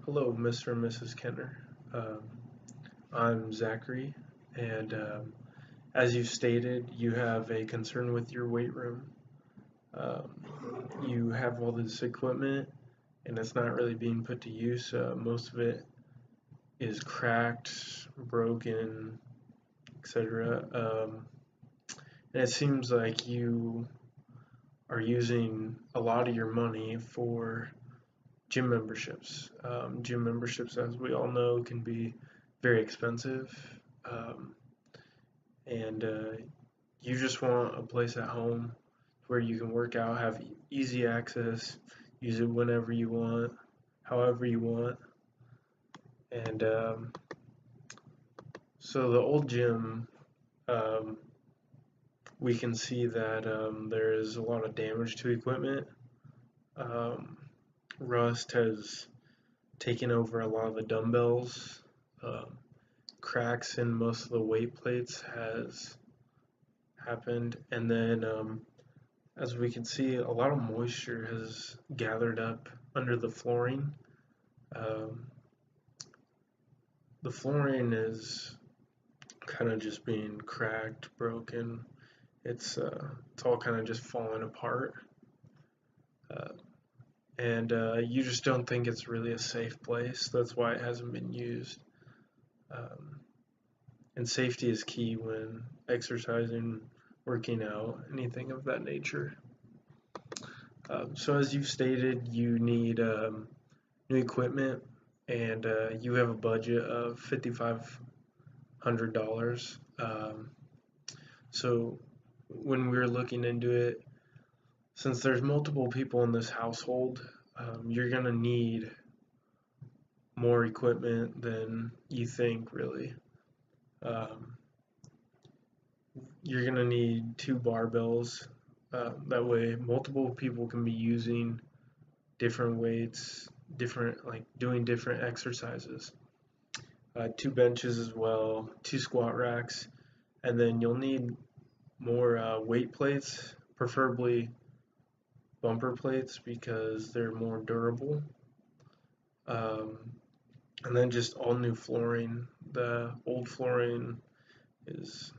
Hello, Mr. and Mrs. Kenner. Um, I'm Zachary, and as you stated, you have a concern with your weight room. Um, you have all this equipment, and it's not really being put to use. Most of it is cracked, broken, etc. And it seems like you are using a lot of your money for gym memberships. Gym memberships, as we all know, can be very expensive. Um, and you just want a place at home where you can work out, have easy access, use it whenever you want, however you want. And so the old gym, um, we can see that there is a lot of damage to equipment. Um, Rust has taken over a lot of the dumbbells. Um, Cracks in most of the weight plates has happened, and then as we can see, a lot of moisture has gathered up under the flooring. Um, the flooring is kind of just being cracked, broken. It's all kind of just falling apart, uh, and you just don't think it's really a safe place. That's why it hasn't been used. Um, and safety is key when exercising, working out, anything of that nature. So as you've stated, you need new equipment, and you have a budget of $5,500. So when we were looking into it, since there's multiple people in this household, you're gonna need more equipment than you think, really. Um, you're gonna need two barbells. That way, multiple people can be using different weights, different like doing different exercises. Two benches as well, two squat racks, and then you'll need more weight plates, preferably bumper plates because they're more durable. Um, and then just all new flooring. The old flooring is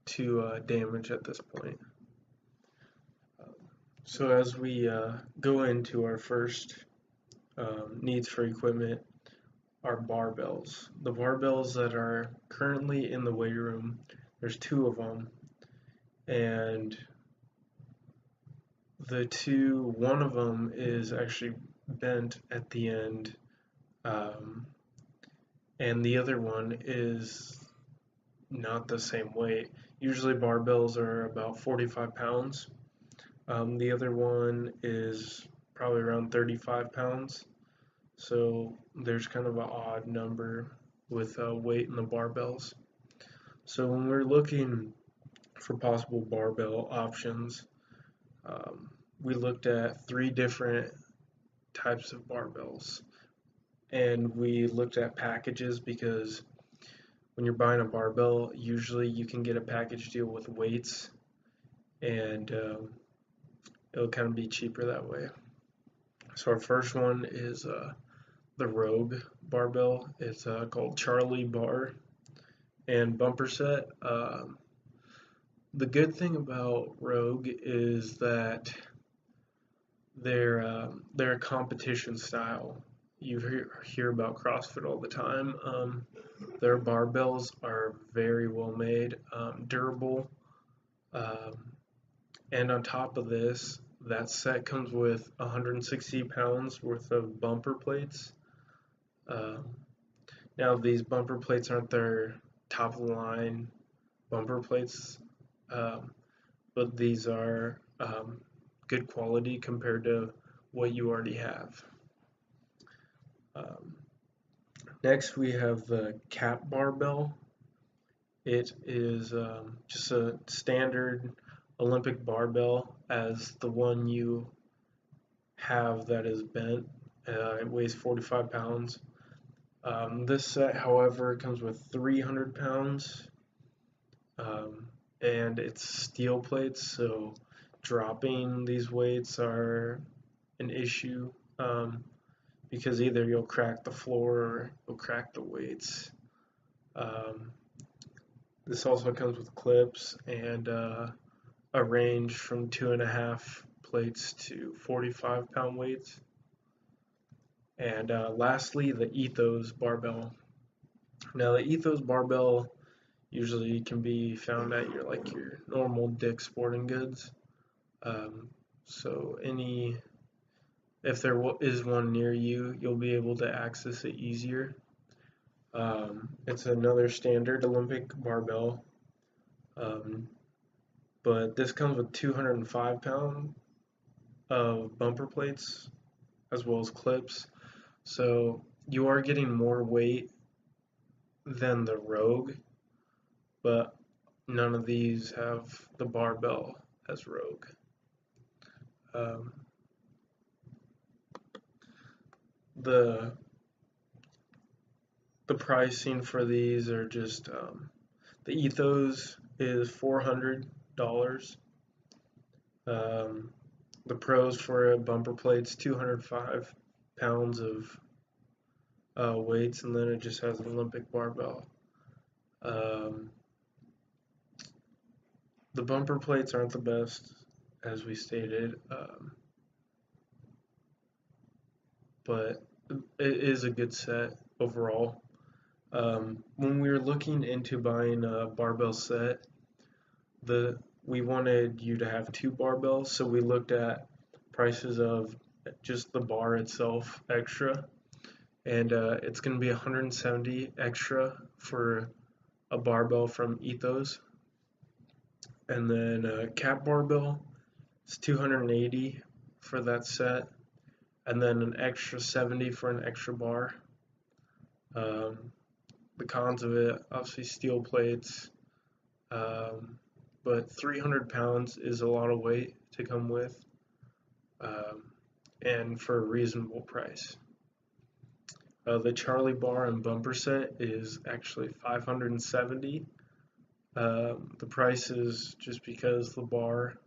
too damaged at this point. So as we go into our first needs for equipment, are barbells. The barbells that are currently in the weight room, there's two of them, and one of them is actually bent at the end, um, and the other one is not the same weight. Usually barbells are about 45 pounds. The other one is probably around 35 pounds. So there's kind of an odd number with weight in the barbells. So when we're looking for possible barbell options, um, we looked at three different types of barbells, and we looked at packages because when you're buying a barbell, usually you can get a package deal with weights, and it'll kind of be cheaper that way. So our first one is the Rogue barbell. It's called Charlie Bar and bumper set. The good thing about Rogue is that they're a competition style. You hear about CrossFit all the time. Their barbells are very well made, durable, um, and on top of this, that set comes with 160 pounds worth of bumper plates. Um, Now these bumper plates aren't their top of the line bumper plates, um, but these are good quality compared to what you already have. Um, Next, we have the cap barbell. It is just a standard Olympic barbell as the one you have that is bent. It weighs 45 pounds. This set, however, comes with 300 pounds, um, and it's steel plates, so dropping these weights are an issue. Um, because either you'll crack the floor or you'll crack the weights. Um, this also comes with clips and a range from 2.5 plates to 45-pound weights. And lastly, the Ethos barbell. Now, the Ethos barbell usually can be found at your normal Dick's Sporting Goods. So if there is one near you, you'll be able to access it easier. It's another standard Olympic barbell, but this comes with 205 pounds of bumper plates as well as clips. So you are getting more weight than the Rogue, but none of these have the barbell as Rogue. Um, the pricing for these are just the Ethos is $400. The Pros for a bumper plate's 205 pounds of weights, and then it just has an Olympic barbell. The bumper plates aren't the best, as we stated, but it is a good set overall. When we were looking into buying a barbell set, we wanted you to have 2 barbells, so we looked at prices of just the bar itself extra, and it's going to be $170 extra for a barbell from Ethos, and then a cap barbell is $280 for that set, and then an extra $70 for an extra bar. The cons of it, obviously steel plates, but 300 pounds is a lot of weight to come with, and for a reasonable price. The Charlie bar and bumper set is actually $570. The price is just because the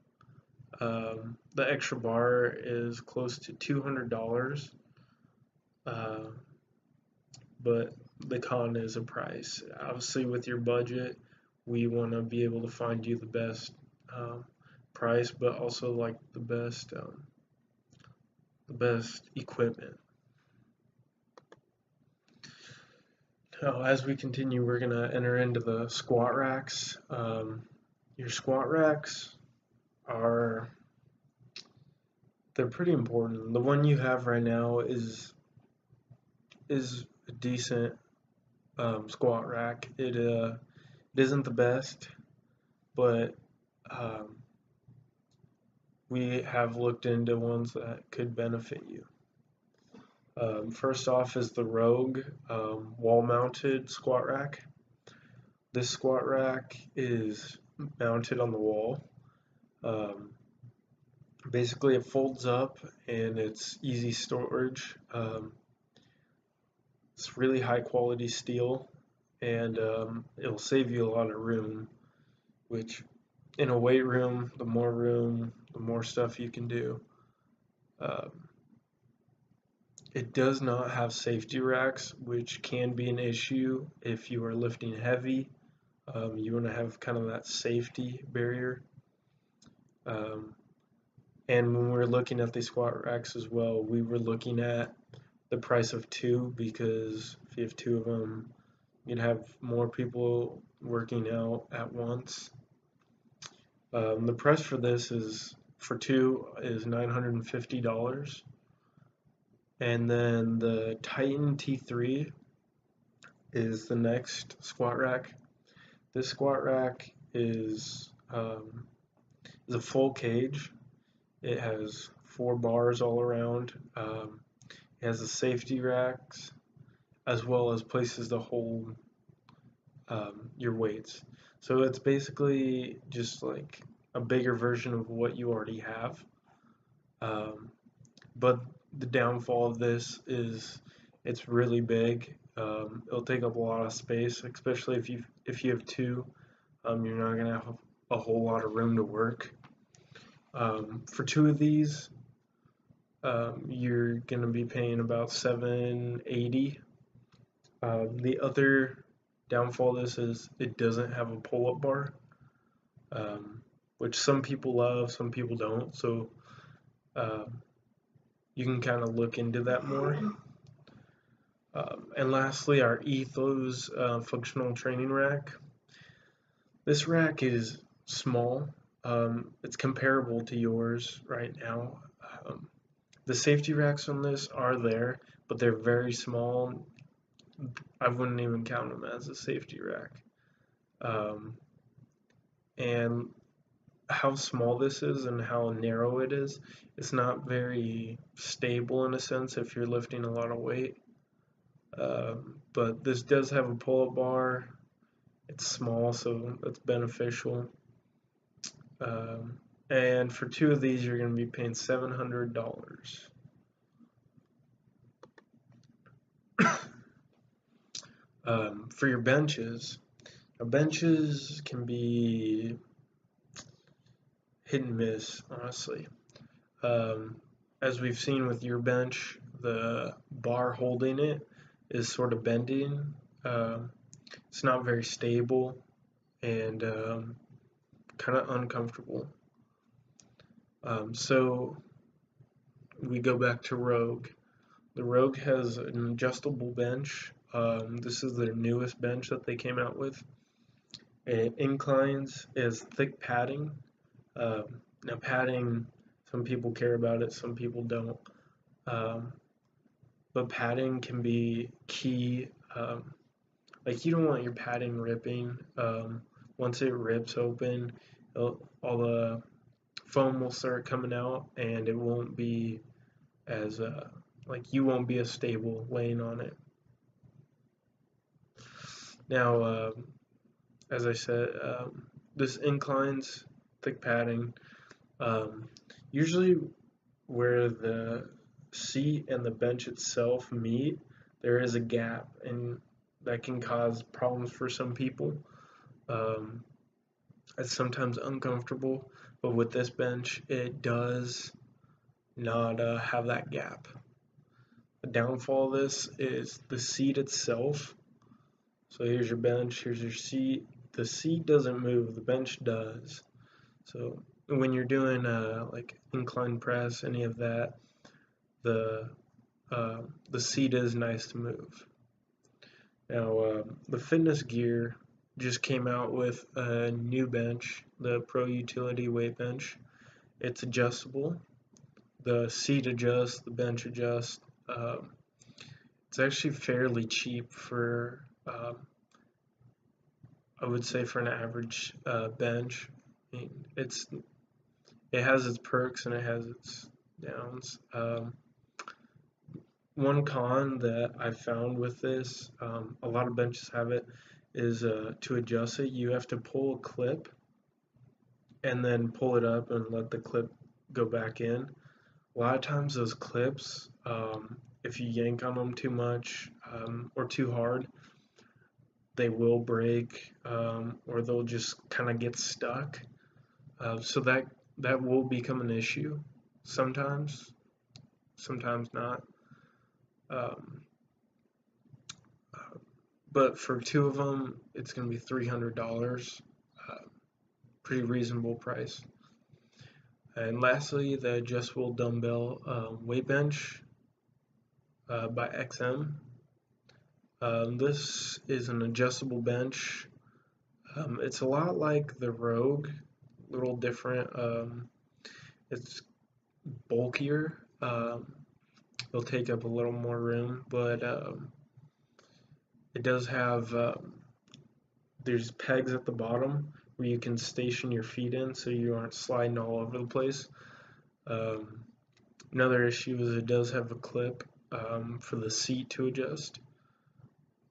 extra bar is close to $200, but the con is a price. Obviously, with your budget, we want to be able to find you the best price, but also like the best equipment. Now, as we continue, we're gonna enter into the squat racks. Your squat racks they're pretty important. The one you have right now is a decent squat rack. It isn't the best, but we have looked into ones that could benefit you. First off is the Rogue wall-mounted squat rack. This squat rack is mounted on the wall. Basically, it folds up and it's easy storage. It's really high quality steel, and it'll save you a lot of room, which in a weight room, the more stuff you can do. It does not have safety racks, which can be an issue if you are lifting heavy. You want to have kind of that safety barrier. And when we're looking at these squat racks as well, we were looking at the price of 2, because if you have 2 of them, you'd have more people working out at once. The price for this for 2 is $950. And then the Titan T3 is the next squat rack. This squat rack is a full cage. It has 4 bars all around. It has the safety racks as well as places to hold your weights. So it's basically just like a bigger version of what you already have. But the downfall of this is it's really big. It'll take up a lot of space, especially if you have 2. You're not gonna have a whole lot of room to work. For 2 of these, you're gonna be paying about $780. The other downfall of this is it doesn't have a pull-up bar, which some people love, some people don't. So you can kind of look into that more. And lastly, our Ethos functional training rack. This rack is small. It's comparable to yours right now. The safety racks on this are there, but they're very small. I wouldn't even count them as a safety rack. And how small this is and how narrow it is, it's not very stable in a sense if you're lifting a lot of weight. But this does have a pull-up bar. It's small, so that's beneficial. And for two of these, you're going to be paying $700. For your benches, now benches can be hit and miss, honestly. As we've seen with your bench, the bar holding it is sort of bending. It's not very stable and kind of uncomfortable. So we go back to Rogue. The Rogue has an adjustable bench. This is their newest bench that they came out with. It inclines is thick padding. Now padding, some people care about it, some people don't. But padding can be key. Like you don't want your padding ripping. Once it rips open, all the foam will start coming out, and it won't be as like you won't be as stable laying on it. Now, as I said, this inclines thick padding. Usually, where the seat and the bench itself meet, there is a gap, and that can cause problems for some people. It's sometimes uncomfortable, but with this bench, it does not have that gap. The downfall of this is the seat itself. So here's your bench, here's your seat. The seat doesn't move, the bench does. So when you're doing like incline press, any of that, the seat is nice to move. Now the fitness gear just came out with a new bench, the Pro Utility Weight Bench. It's adjustable. The seat adjusts, the bench adjusts. It's actually fairly cheap for, I would say, for an average bench. I mean, it has its perks and it has its downs. One con that I found with this, a lot of benches have it, is to adjust it, you have to pull a clip and then pull it up and let the clip go back in. A lot of times those clips, if you yank on them too much or too hard, they will break or they'll just kind of get stuck. So that will become an issue sometimes not. But for two of them, it's going to be $300. Pretty reasonable price. And lastly, the adjustable dumbbell weight bench by XM. This is an adjustable bench. It's a lot like the Rogue, a little different. It's bulkier. It'll take up a little more room, but it does have, there's pegs at the bottom where you can station your feet in so you aren't sliding all over the place. Another issue is it does have a clip for the seat to adjust.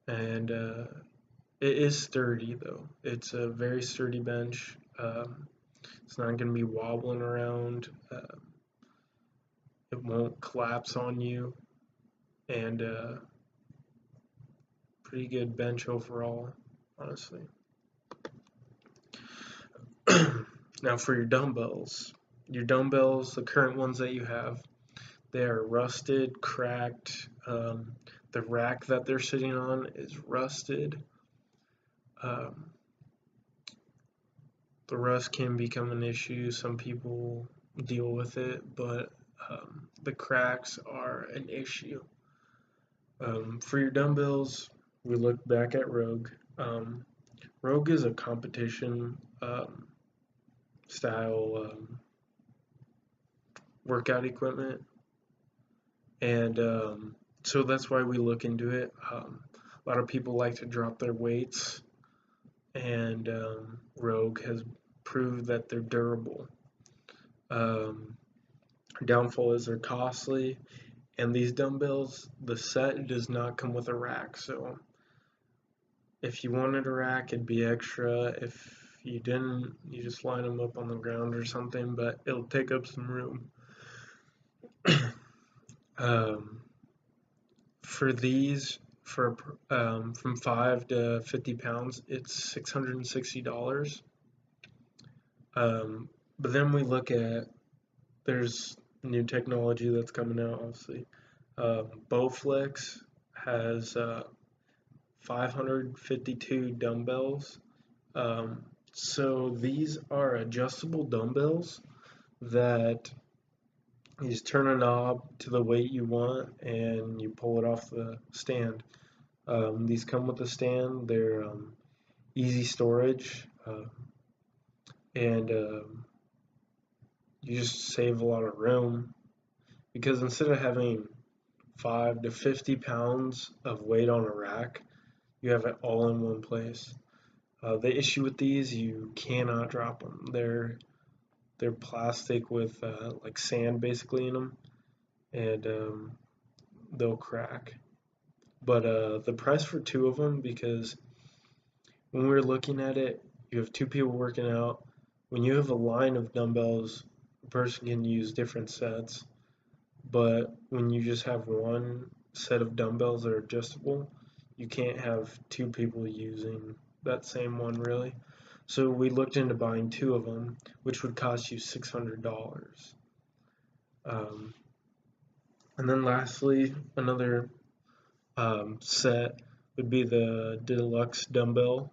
And it is sturdy though. It's a very sturdy bench. It's not going to be wobbling around. It won't collapse on you. And pretty good bench overall, honestly. Now for your dumbbells, the current ones that you have, They are rusted, cracked. The rack that they're sitting on is rusted. Um, the rust can become an issue. Some people deal with it, but the cracks are an issue. For your dumbbells, we look back at Rogue. Rogue is a competition style workout equipment, and so that's why we look into it. A lot of people like to drop their weights, and Rogue has proved that they're durable. Um, Downfall is they're costly, and these dumbbells, the set does not come with a rack, so if you wanted a rack, it'd be extra. If you didn't, you just line them up on the ground or something, but it'll take up some room. um, for these, from 5 to 50 pounds, it's $660. But then we look at, there's new technology that's coming out, obviously. Bowflex has 552 dumbbells. So these are adjustable dumbbells that you just turn a knob to the weight you want and you pull it off the stand. These come with a stand. They're easy storage, and you just save a lot of room because instead of having 5 to 50 pounds of weight on a rack, you have it all in one place. The issue with these, you cannot drop them. They're plastic with like sand basically in them, and they'll crack. But the price for two of them, because when we were looking at it, you have two people working out. When you have a line of dumbbells, a person can use different sets. But when you just have one set of dumbbells that are adjustable, you can't have two people using that same one really. So we looked into buying two of them, which would cost you $600. Um, and then lastly, another set would be the deluxe dumbbell.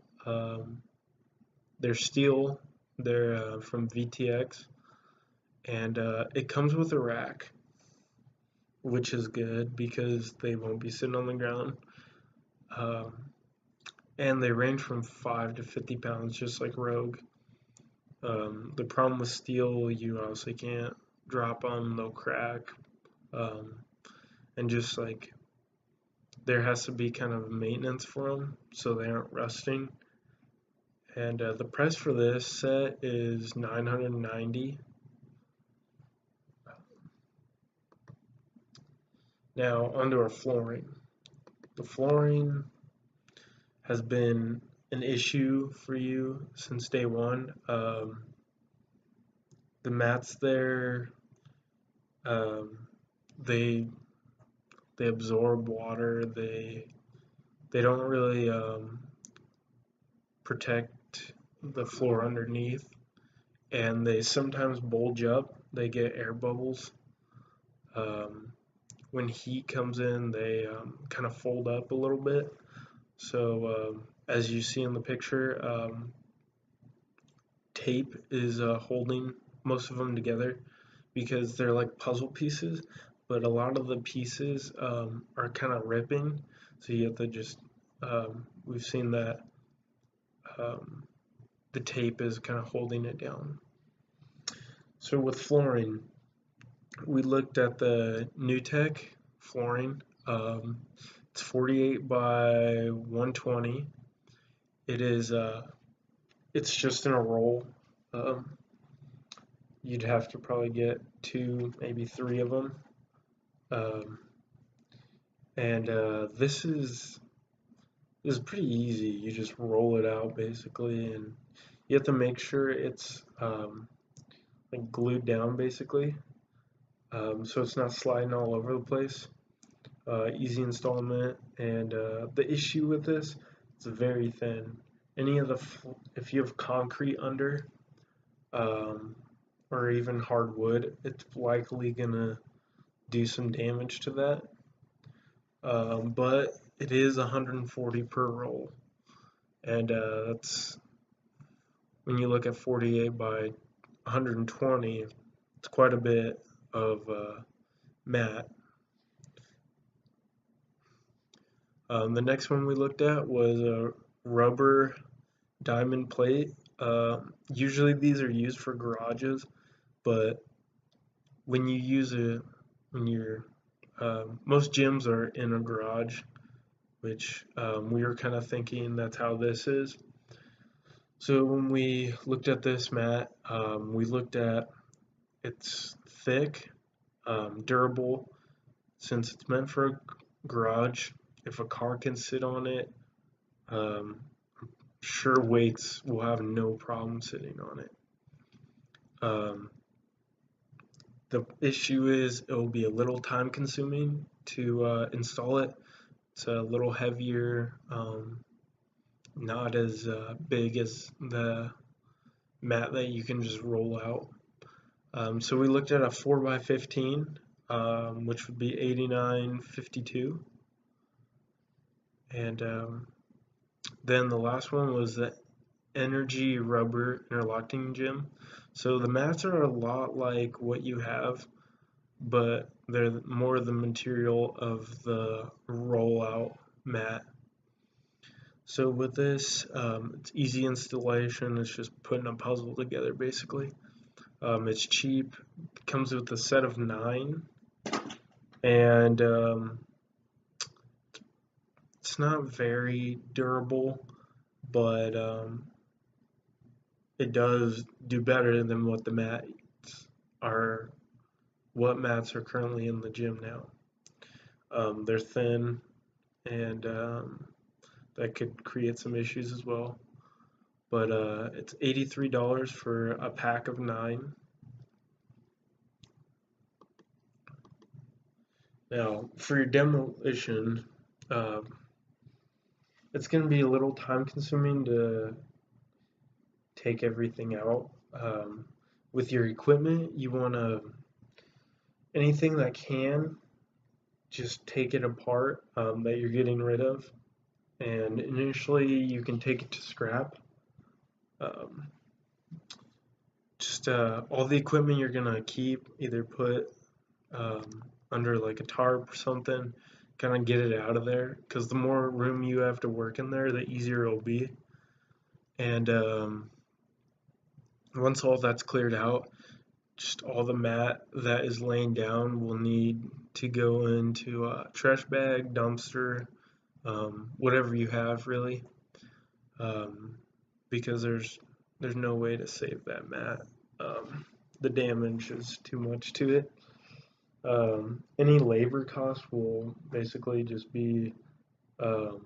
They're steel. They're from VTX, and it comes with a rack, which is good because they won't be sitting on the ground. Um, and they range from 5 to 50 pounds, just like Rogue. The problem with steel, you obviously can't drop them; they'll crack. Um, and just like there has to be kind of maintenance for them so they aren't rusting. And the price for this set is $990. Now onto our flooring. The flooring has been an issue for you since day one. The mats there, um, they they absorb water. They don't really protect the floor underneath, and they sometimes bulge up. They get air bubbles. Um, when heat comes in, they kind of fold up a little bit. So as you see in the picture, tape is holding most of them together because they're like puzzle pieces, but a lot of the pieces are kind of ripping, so you have to just we've seen that um, the tape is kind of holding it down. So with flooring, we looked at the NewTek flooring. It's 48 by 120. It is it's just in a roll. Um, you'd have to probably get two, maybe three of them. Um, and this is pretty easy. You just roll it out basically, and you have to make sure it's like glued down basically, so it's not sliding all over the place. Easy installment, and the issue with this, it's very thin. If you have concrete under, um, or even hardwood, it's likely gonna do some damage to that. But it is 140 per roll, and that's when you look at 48 by 120, it's quite a bit of mat. The next one we looked at was a rubber diamond plate. Usually these are used for garages, but when you use it, when you're most gyms are in a garage, which we were kind of thinking that's how this is. So when we looked at this mat, we looked at it's thick, durable, since it's meant for a garage. If a car can sit on it, um, sure weights will have no problem sitting on it. Um, the issue is it will be a little time consuming to install it. It's a little heavier, not as big as the mat that you can just roll out. So we looked at a 4x15, which would be $89.52, and then the last one was the Energy Rubber Interlocking Gym. So the mats are a lot like what you have, but they're more the material of the rollout mat. So with this, it's easy installation. It's just putting a puzzle together basically. It's cheap. It comes with a set of 9, and it's not very durable, but it does do better than what the mats are. What mats are currently in the gym now? They're thin, and that could create some issues as well. But it's $83 for a pack of 9. Now, for your demolition, it's going to be a little time consuming to take everything out. With your equipment, you want to, anything that can, just take it apart that you're getting rid of. And initially, you can take it to scrap. Just all the equipment you're going to keep, either put under like a tarp or something, kind of get it out of there, because the more room you have to work in there, the easier it'll be. And once all that's cleared out, just all the mat that is laying down will need to go into a trash bag, dumpster, whatever you have really, because there's no way to save that mat. The damage is too much to it. Any labor cost will basically just be it'll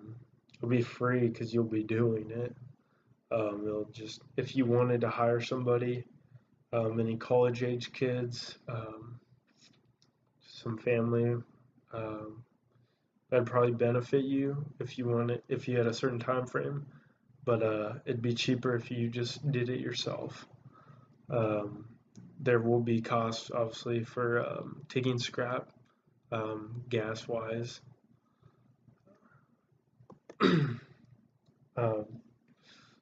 be free because you'll be doing it. It'll just, if you wanted to hire somebody, any college age kids, some family, that'd probably benefit you if you if you had a certain time frame. But it'd be cheaper if you just did it yourself. There will be costs obviously for taking scrap, gas wise.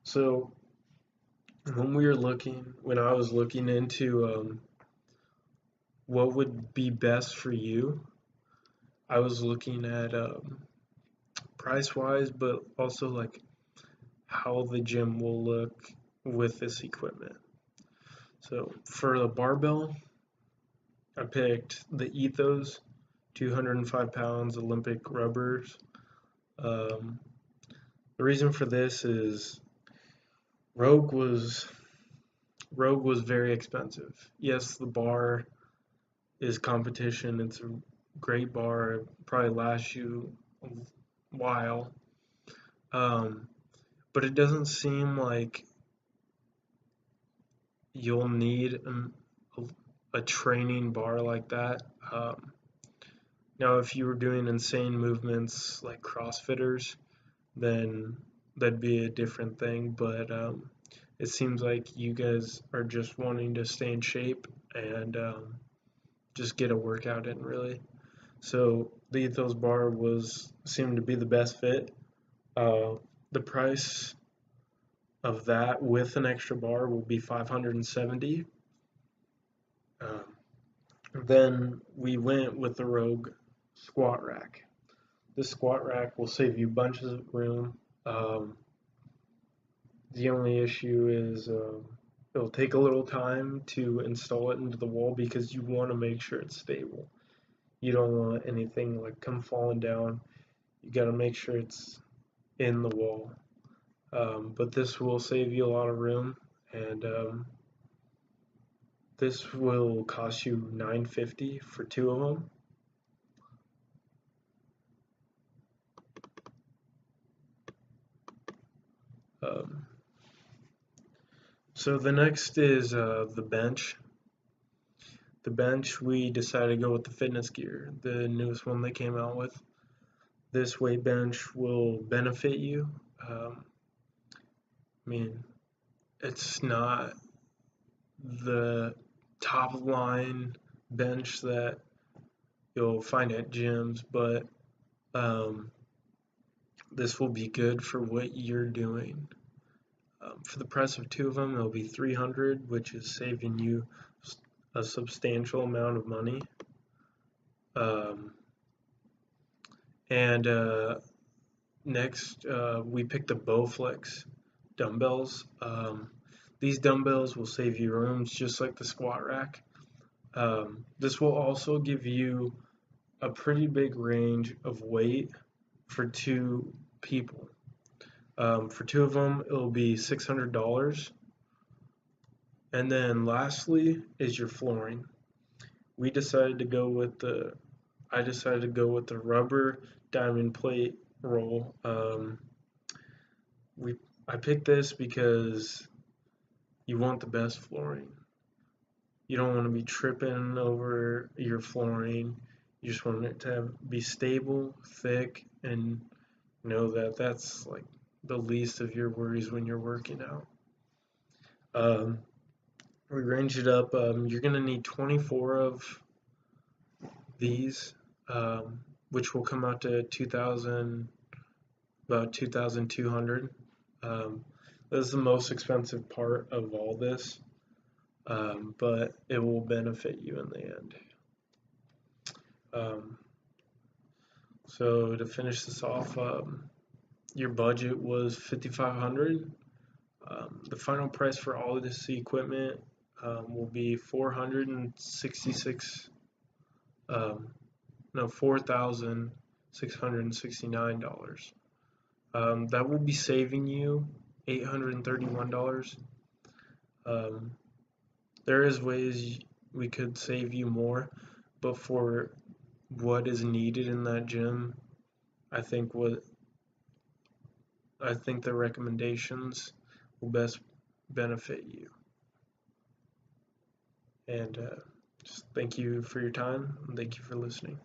So when I was looking into what would be best for you, I was looking at price wise, but also like how the gym will look with this equipment. So for the barbell, I picked the Ethos 205 pounds Olympic rubbers. The reason for this is Rogue was very expensive. Yes, the bar is competition. It's a great bar. It probably lasts you a while. But it doesn't seem like you'll need a training bar like that. Now, if you were doing insane movements like CrossFitters, then that'd be a different thing. But it seems like you guys are just wanting to stay in shape and just get a workout in, really. So the Ethos bar seemed to be the best fit. Uh, the price of that with an extra bar will be 570. Um, then we went with the Rogue squat rack. This squat rack will save you bunches of room. The only issue is it'll take a little time to install it into the wall because you want to make sure it's stable. You don't want anything like come falling down. You got to make sure it's in the wall. But this will save you a lot of room, and this will cost you $950 for two of them. Um, so the next is the bench. The bench, we decided to go with the Fitness Gear, the newest one they came out with. This weight bench will benefit you. I mean, it's not the top line bench that you'll find at gyms, but this will be good for what you're doing. For the price of two of them, it'll be $300, which is saving you a substantial amount of money. And next, we picked the Bowflex dumbbells. These dumbbells will save you rooms just like the squat rack. This will also give you a pretty big range of weight for two people. For two of them, it'll be $600. And then lastly is your flooring. I decided to go with the rubber diamond plate roll. I picked this because you want the best flooring. You don't want to be tripping over your flooring. You just want it to be stable, thick, and know that that's like the least of your worries when you're working out. We range it up. You're gonna need 24 of these, which will come out to about 2,200. This is the most expensive part of all this, but it will benefit you in the end. So to finish this off, your budget was 5,500. The final price for all of this equipment will be $4,669. That will be saving you $831. There is ways we could save you more, but for what is needed in that gym, I think the recommendations will best benefit you. And just thank you for your time, and thank you for listening.